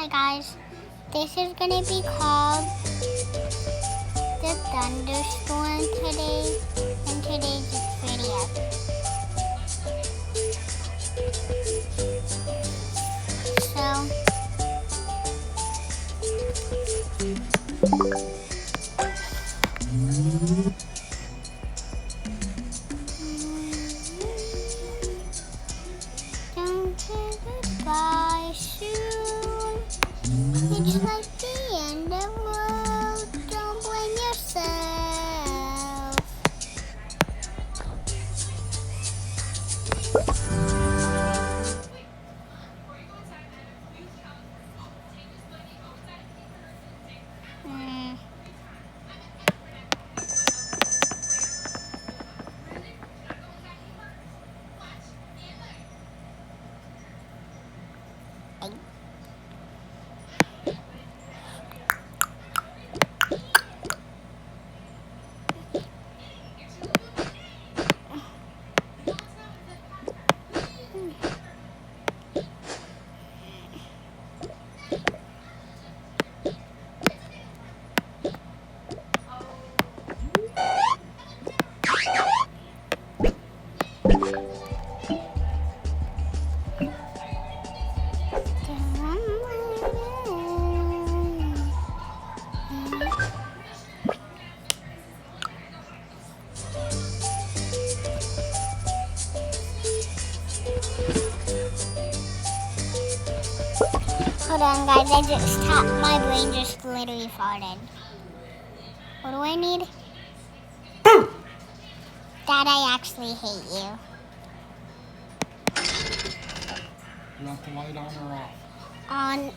Hey guys, this is gonna be called the Thunderstorm today, in today's video. So, don't say goodbye soon. It's like the end of the world. Don't blame yourself. Hold on guys, my brain just literally farted. What do I need? Dad, I actually hate you. You want the light on or off? On.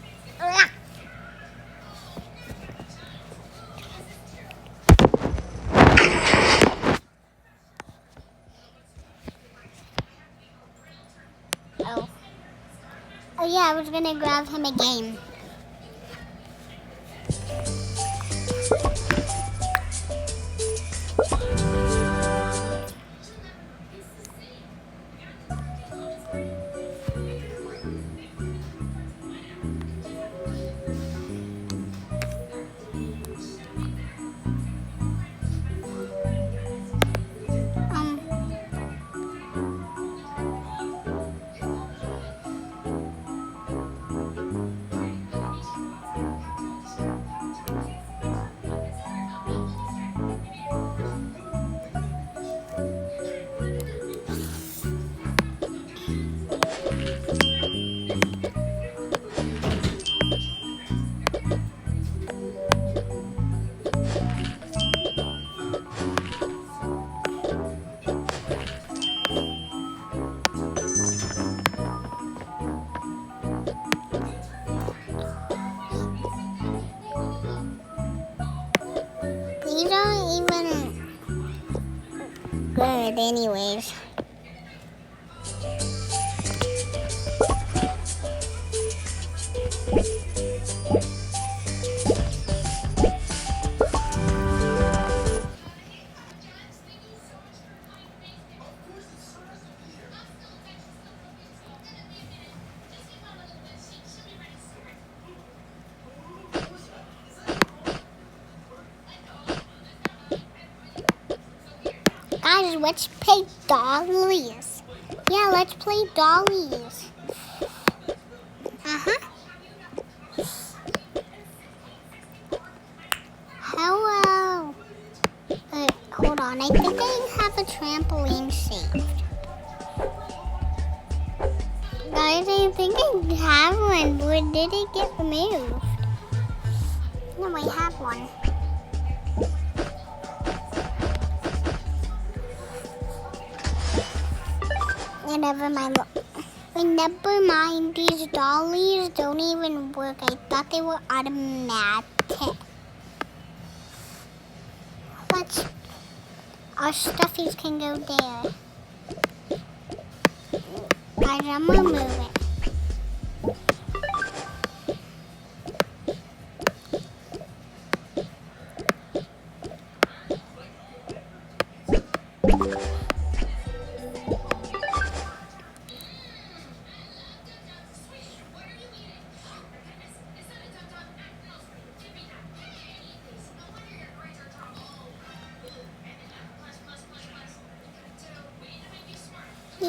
Oh yeah, I was gonna grab him a game. These aren't even good anyways. Guys, let's play dollies. Yeah, let's play dollies. Hello. Hold on, I think I have a trampoline saved. Guys, I think I have one, but did it get removed? No, I have one. Never mind, these dollies don't even work. I thought they were automatic. Our stuffies can go there. Guys, I'm gonna move it.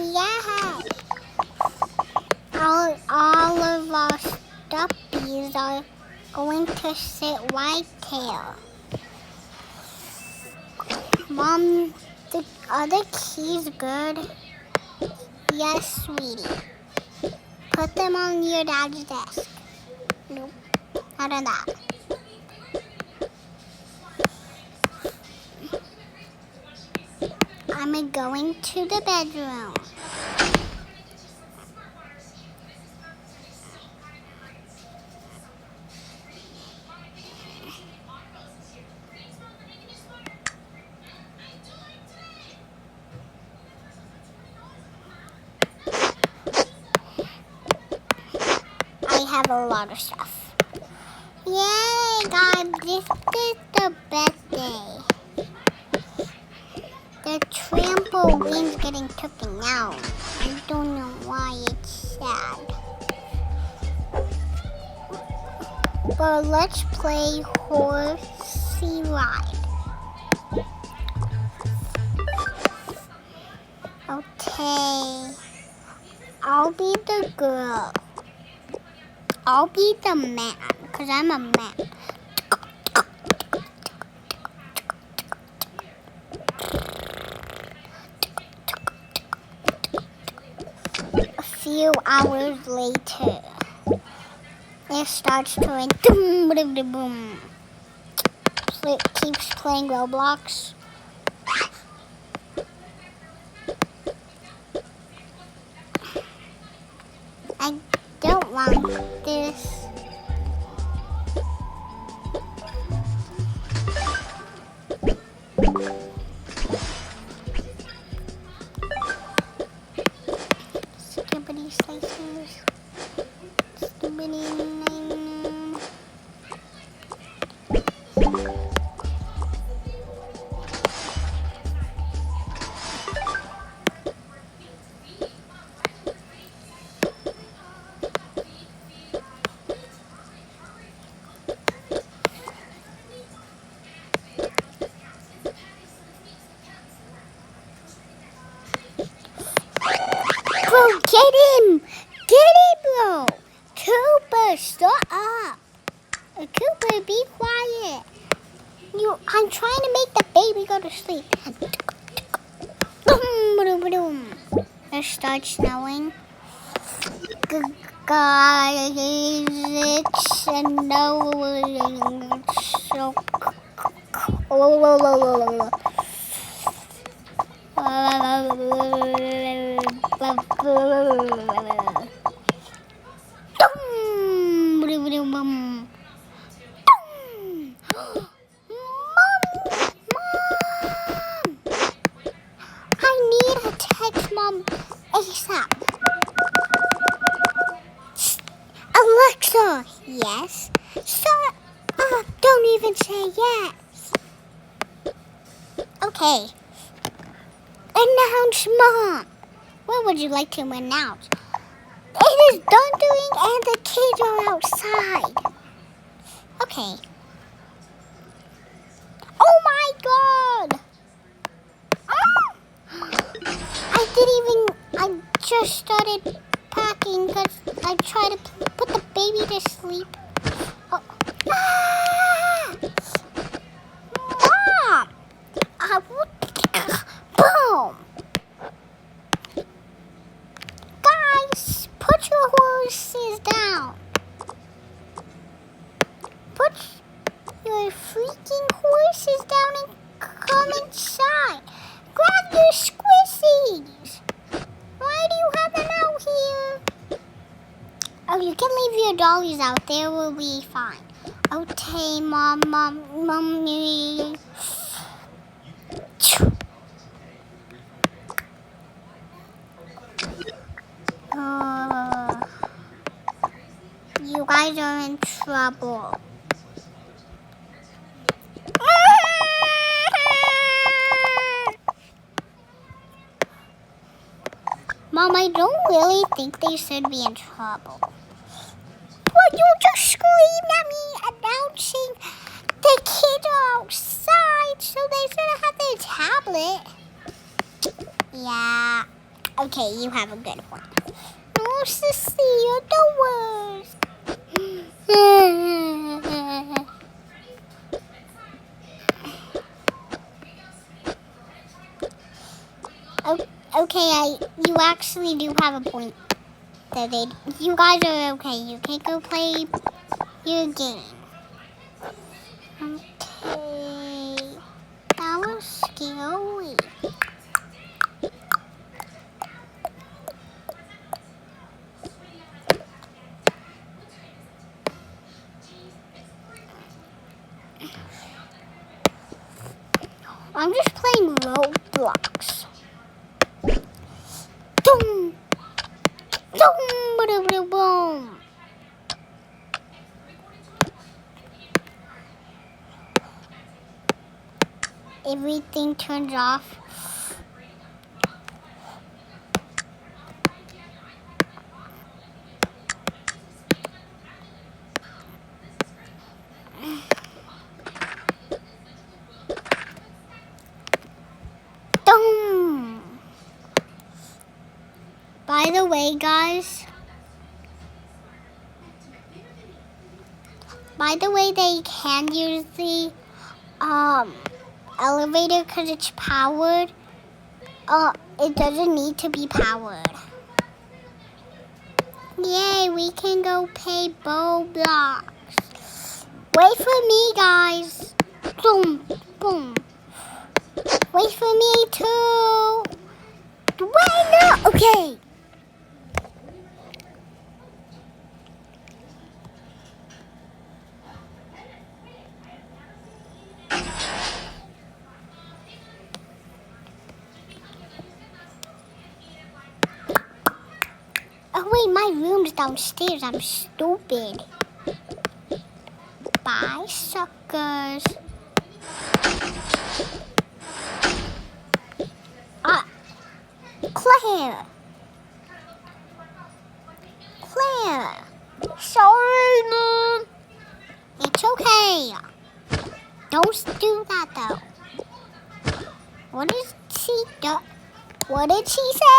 Yeah. All of our stuffies are going to sit right here. Mom, are the keys good? Yes, sweetie. Put them on your dad's desk. Nope, not on that. I'm going to the bedroom. I have a lot of stuff. Yay, guys, this is the best day. The trampoline's getting taken out. I don't know why it's sad. But let's play horsey ride. Okay. I'll be the girl. I'll be the man, because I'm a man. A few hours later, it starts to rain. Boom, boom, boom, boom. So it keeps playing Roblox. I don't want this. Skibbity slicers. Skibbity. Bro, get him! Get him, bro! Cooper, stop up! Cooper, be quiet! I'm trying to make the baby go to sleep. Boom, boom, boom. It starts snowing. Guys, it's snowing. So Mom, ASAP. Alexa, yes. Shut up, don't even say yes. Okay. Announce, Mom. What would you like to announce? It is thundering and the kids are outside. Okay. Oh my God! I just started packing because I tried to put the baby to sleep. Oh. Ah! Mom! Boom! Guys, put your horses down. Put your freaking horses down and come inside. Grab your squissies. Why do you have them out here? Oh, you can leave your dollies out. They will be fine. Okay, Mommy. You guys are in trouble. Mom, I don't really think they should be in trouble. Well, you just screamed at me announcing the kids are outside, so they should have their tablet. Yeah, Okay, you have a good point. Oh, Sissy, you're the worst. Okay, you actually do have a point. You guys are okay. You can go play your game. Okay, that was scary. I'm just playing Roblox. Boom, boom, boom, boom, boom. Everything turns off. Boom. By the way, guys. By the way, they can use the elevator because it's powered. It doesn't need to be powered. Yay, we can go play Roblox. Wait for me, guys. Boom, boom. Wait for me too. Wait, no. Okay. Oh wait, my room's downstairs. I'm stupid. Bye, suckers. Claire. Claire. Sorry, Mom. It's okay. Don't do that though. What did she do? What did she say?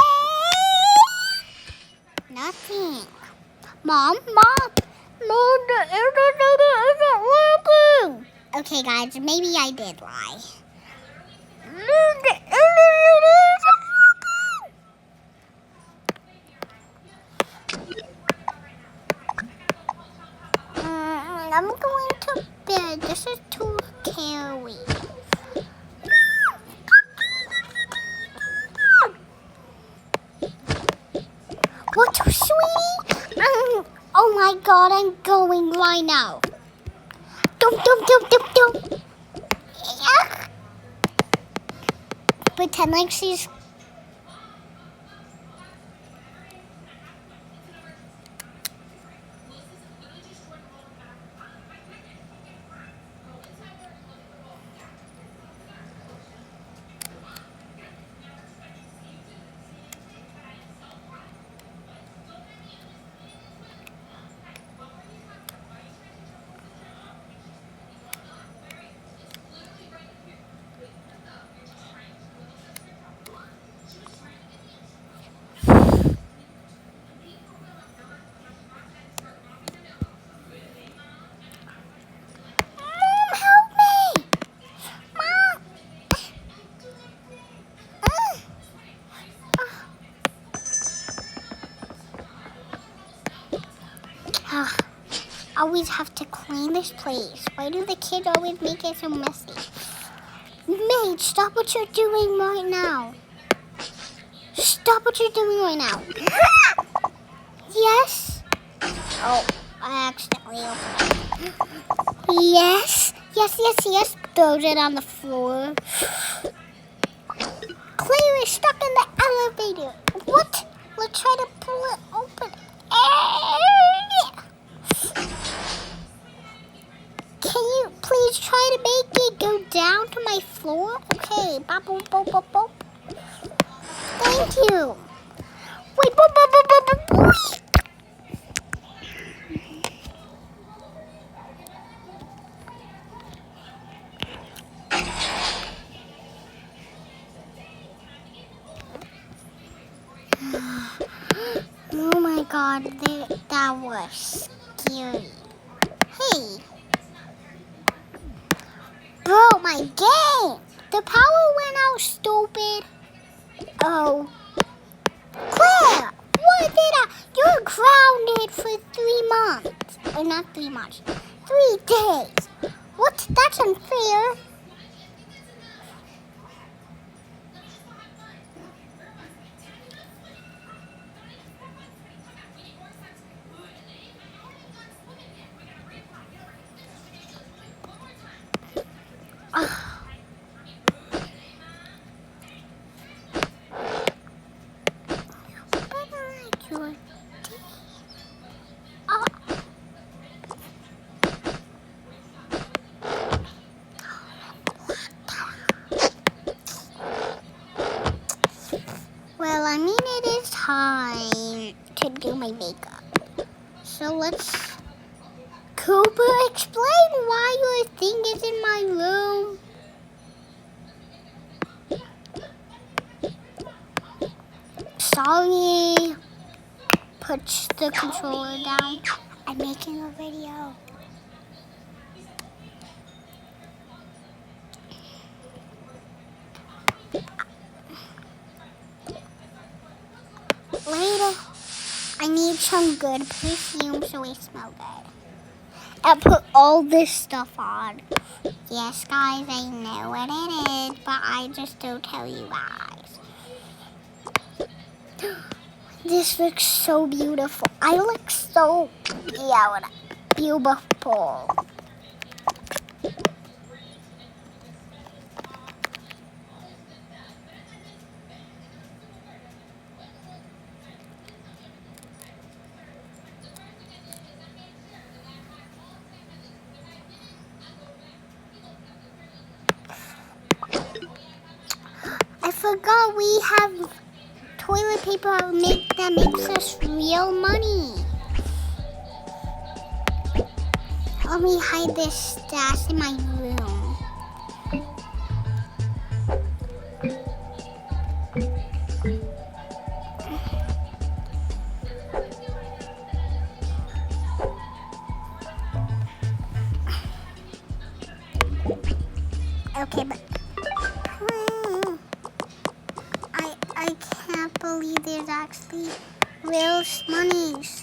Nothing. Mom, the internet isn't working. Okay, guys, maybe I did lie. The internet isn't working. I'm going to bed. This is too scary. What, sweetie? Oh my God, I'm going right now. Don't. Yeah. Pretend like she's... Always have to clean this place. Why do the kids always make it so messy? Maid, stop what you're doing right now. Stop what you're doing right now. Yes? Oh, I accidentally opened it. Yes. Throws it on the floor. Claire is stuck in the elevator. What? Let's try to pull it open. Can you please try to make it go down to my floor? Okay. Bop, bop, bop, bop, bop. Thank you. Wait, bop, bop, bop, bop, bop. god, that was scary. Hey. Bro, my game! The power went out, stupid. Oh. Claire! What did I... You're grounded for 3 months. Or not 3 months. 3 days. What? That's unfair. Well, I mean, it is time to do my makeup. So let's... Cooper, explain why your thing is in my room. Sorry. Put the controller down. I'm making a video. Later, I need some good perfume so I smell good. I put all this stuff on. Yes, guys, I know what it is, but I just don't tell you guys. This looks so beautiful. I look so beautiful. I forgot we have toilet paper that makes us real money. Let me hide this stash in my room. Okay, but I can't believe there's actually real monies.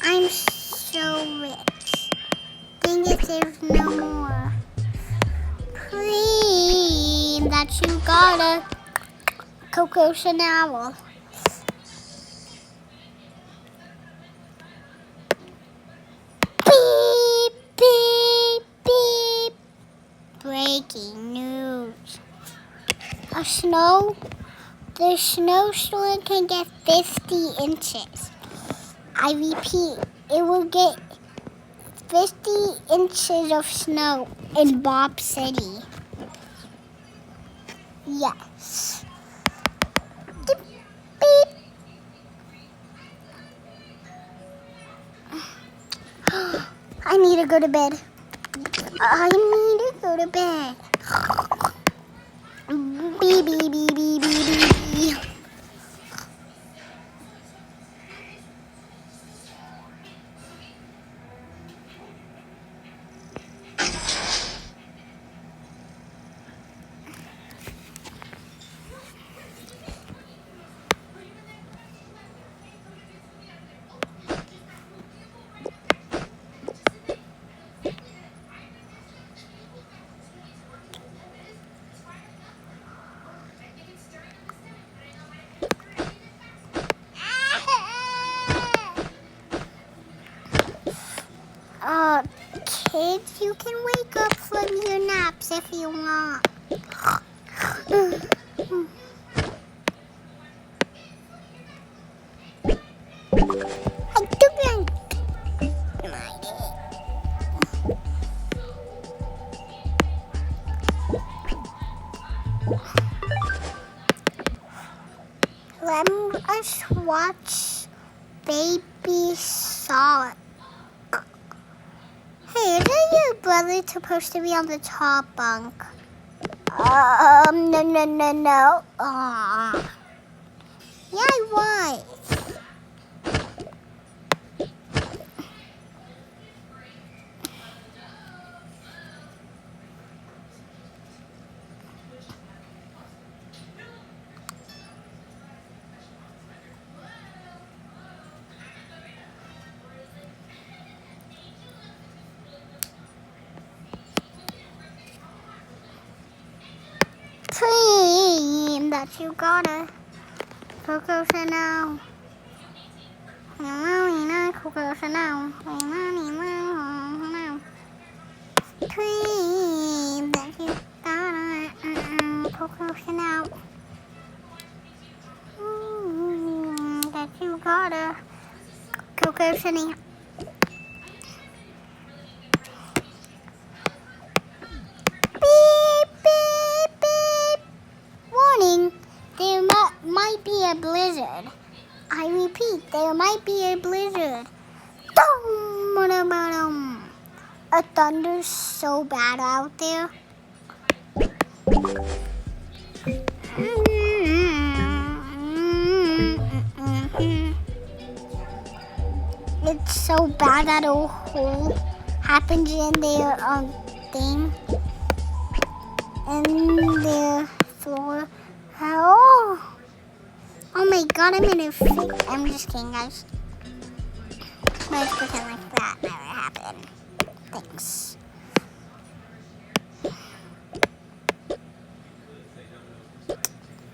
I'm so rich. Dang it, there's no more. Please, that you gotta. Coco Chanel. Beep, beep, beep. Breaking news. The snowstorm can get 50 inches. I repeat, it will get 50 inches of snow in Bob City. Yes. Beep, beep. I need to go to bed. I need to go to bed. Beep, beep, beep, beep, beep, beep. Kids, you can wake up from your naps if you want. Let us watch Baby Salt. Hey, isn't your brother supposed to be on the top bunk? No. Aww. Yeah, I was. Dream that you gotta Coco Chanel. Coco Chanel. Dream that you gotta Coco Chanel. That you gotta Coco Chanel. Beep, beep, beep. Warning, there might be a blizzard. I repeat, there might be a blizzard. A thunder's so bad out there. It's so bad that a hole happens in their thing. In their floor. Oh my god, I'm in a freak. I'm just kidding, guys. Let's pretend like that never happened. Thanks.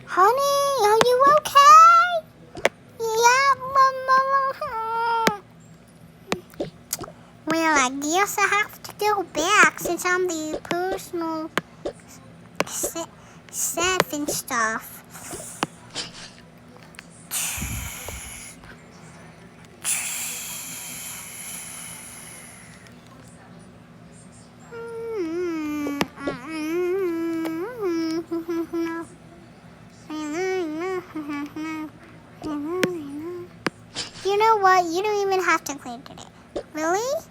Honey, are you okay? Yeah, Mama. Well, I guess I have to go back since I'm the personal chef and stuff. You know what? You don't even have to clean today. Really?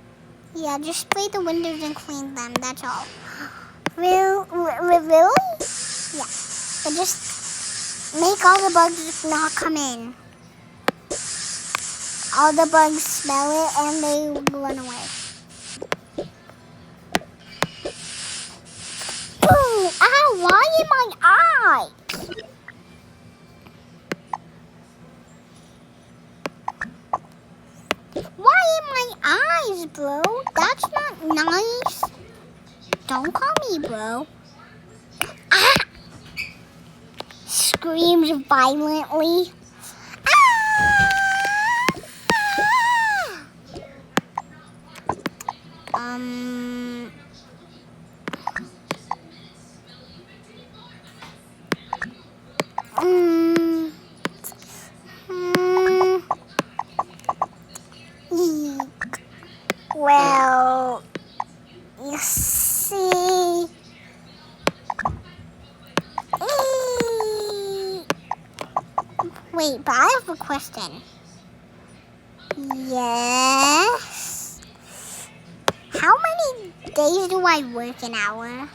Yeah, just spray the windows and clean them. That's all. Really? Yeah. But just make all the bugs not come in. All the bugs smell it and they run away. Ooh, ow, why in my eye? Why in my eyes, bro? That's not nice. Don't call me bro. Ah! Screams violently. Well, you see, wait, but I have a question. Yes. How many days do I work an hour?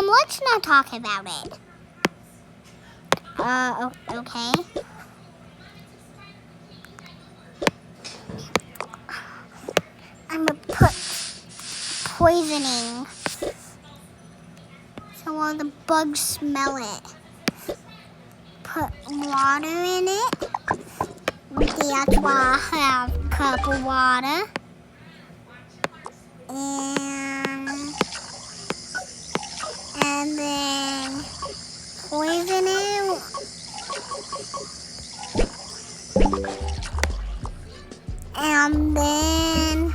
Let's not talk about it. Okay. I'm gonna put poisoning so all the bugs smell it. Put water in it. That's why I have a cup of water. And then poison it. And then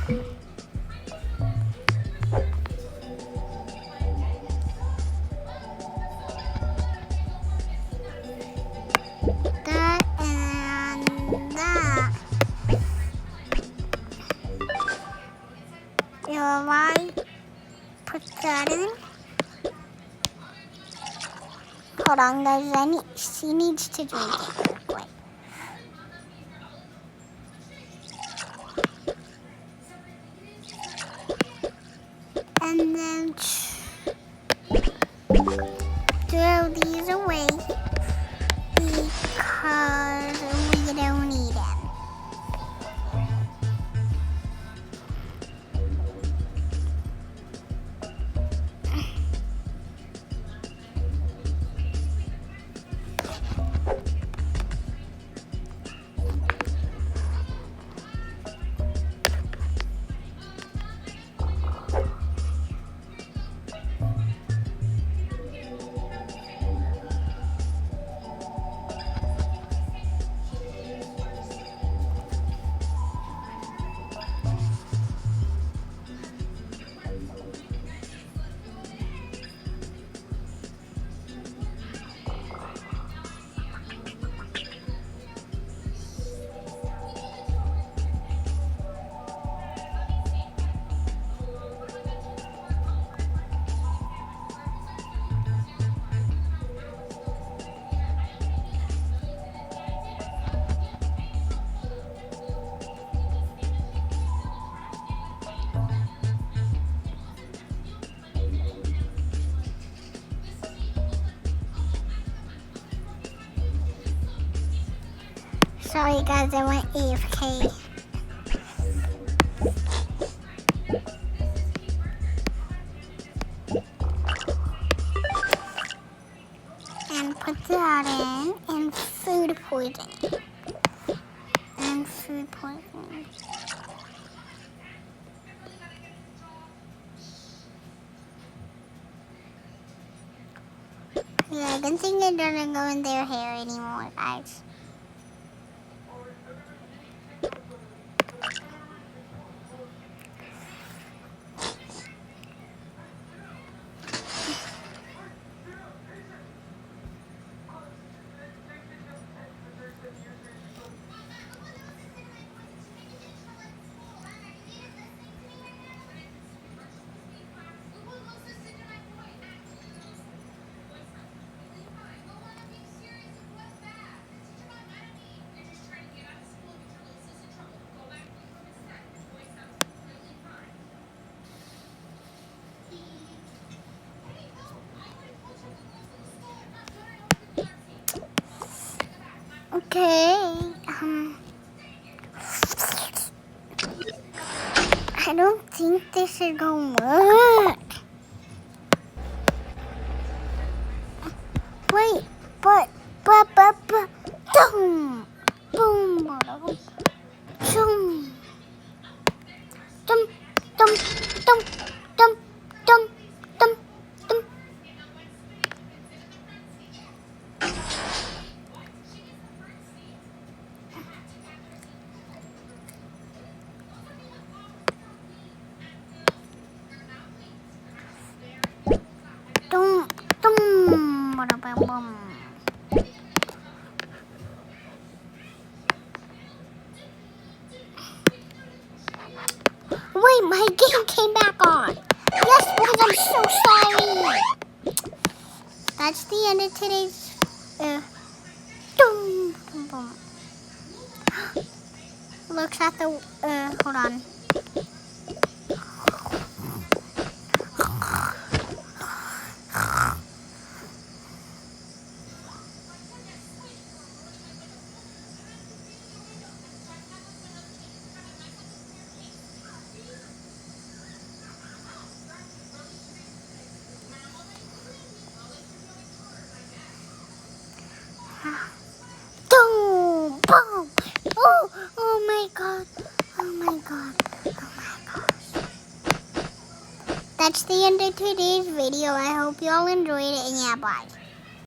that and that. I put that in. Hold on, guys. She needs to drink it real quick. And then throw these away. Sorry guys, I went AFK. And put that in, and food poisoning. And food poisoning. Yeah, good thing it doesn't go in their hair anymore, guys. Okay, I don't think this is gonna work. Wait, but, boom, boom, boom, zoom, dum, dum, dum, dum, dum, dum, dum. Dum, dum, bada bum, bum. Wait, my game came back on. Yes, because I'm so sorry. That's the end of today's. Dum, dum, dum. Looks at the. Hold on. Boom! Boom! Oh my god! Oh my god! Oh my gosh! That's the end of today's video. I hope you all enjoyed it, and yeah, bye.